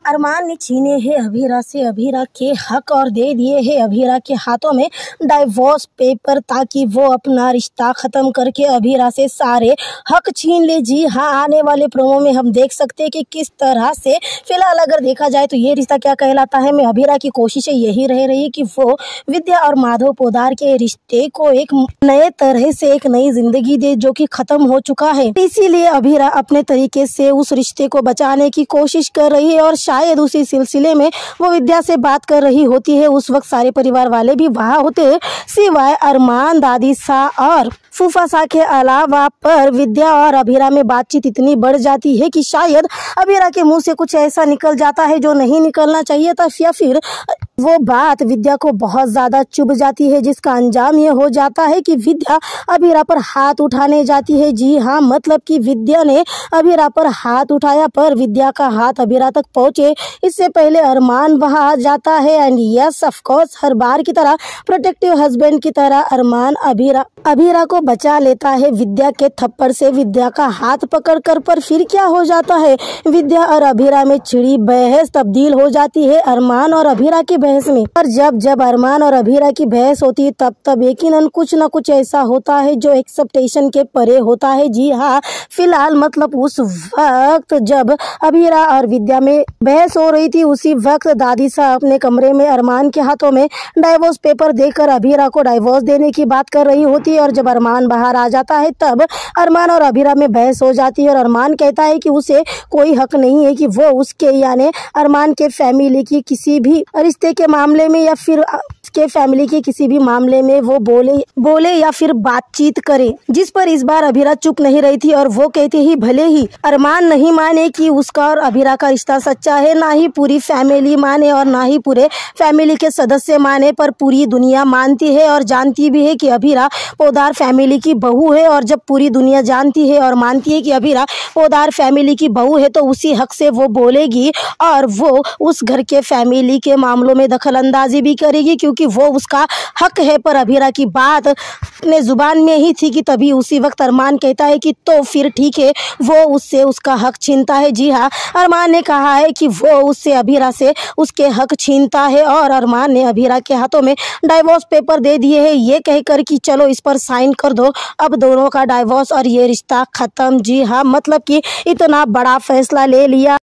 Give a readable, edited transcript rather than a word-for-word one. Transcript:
अरमान ने छीने हैं अभीरा से अभीरा के हक और दे दिए हैं अभीरा के हाथों में डाइवोर्स पेपर ताकि वो अपना रिश्ता ख़त्म करके अभीरा से सारे हक छीन ले। जी हाँ, आने वाले प्रोमो में हम देख सकते हैं कि किस तरह से फिलहाल अगर देखा जाए तो ये रिश्ता क्या कहलाता है में अभीरा की कोशिशें यही रह रही कि वो विद्या और माधव पोद्दार के रिश्ते को एक नए तरह से एक नई जिंदगी दे जो कि ख़त्म हो चुका है। इसीलिए अभीरा अपने तरीके से उस रिश्ते को बचाने की कोशिश कर रही है और शायद उसी सिलसिले में वो विद्या से बात कर रही होती है। उस वक्त सारे परिवार वाले भी वहाँ होते हैं सिवाय अरमान, दादी सा और फूफा सा के अलावा। पर विद्या और अभीरा में बातचीत इतनी बढ़ जाती है कि शायद अभीरा के मुंह से कुछ ऐसा निकल जाता है जो नहीं निकलना चाहिए था, या फिर वो बात विद्या को बहुत ज़्यादा चुभ जाती है जिसका अंजाम ये हो जाता है कि विद्या अभीरा पर हाथ उठाने जाती है। जी हाँ, मतलब कि विद्या ने अभीरा पर हाथ उठाया पर विद्या का हाथ अभीरा तक पहुँचे इससे पहले अरमान वहाँ आ जाता है। एंड यस ऑफ कोर्स, हर बार की तरह प्रोटेक्टिव हस्बैंड की तरह अरमान अभीरा को बचा लेता है विद्या के थप्पड़ से, विद्या का हाथ पकड़कर। पर फिर क्या हो जाता है, विद्या और अभीरा में छिड़ी बहस तब्दील हो जाती है अरमान और अभीरा की बहस में। और जब अरमान और अभीरा की बहस होती है तब यकीनन कुछ न कुछ ऐसा होता है जो एक्सपेक्टेशन के परे होता है। जी हाँ, फिलहाल मतलब उस वक्त जब अभीरा और विद्या में बहस हो रही थी उसी वक्त दादी साहब अपने कमरे में अरमान के हाथों में डाइवोर्स पेपर देकर अभीरा को डाइवोर्स देने की बात कर रही होती है। और जब अरमान बाहर आ जाता है तब अरमान और अभीरा में बहस हो जाती है और अरमान कहता है कि उसे कोई हक नहीं है कि वो उसके यानी अरमान के फैमिली की किसी भी रिश्ते के मामले में या फिर के फैमिली के किसी भी मामले में वो बोले या फिर बातचीत करे। जिस पर इस बार अभीरा चुप नहीं रही थी और वो कहती ही भले ही अरमान नहीं माने कि उसका और अभीरा का रिश्ता सच्चा है, ना ही पूरी फैमिली माने और ना ही पूरे फैमिली के सदस्य माने, पर पूरी दुनिया मानती है और जानती भी है कि अभीरा पोद्दार फैमिली की बहू है। और जब पूरी दुनिया जानती है और मानती है कि अभीरा पोद्दार फैमिली की बहू है तो उसी हक से वो बोलेगी और वो उस घर के फैमिली के मामलों में दखल अंदाजी भी करेगी क्योंकि वो उसका हक है। पर अभीरा की बात अपने जुबान में ही थी कि तभी उसी वक्त अरमान कहता है कि तो फिर ठीक है, वो उससे उसका हक छीनता है। जी हाँ, अरमान ने कहा है कि वो उससे अभीरा से उसके हक छीनता है और अरमान ने अभीरा के हाथों में डाइवोर्स पेपर दे दिए हैं ये कहकर कि चलो इस पर साइन कर दो, अब दोनों का डाइवोर्स और ये रिश्ता खत्म। जी हाँ, मतलब कि इतना बड़ा फैसला ले लिया।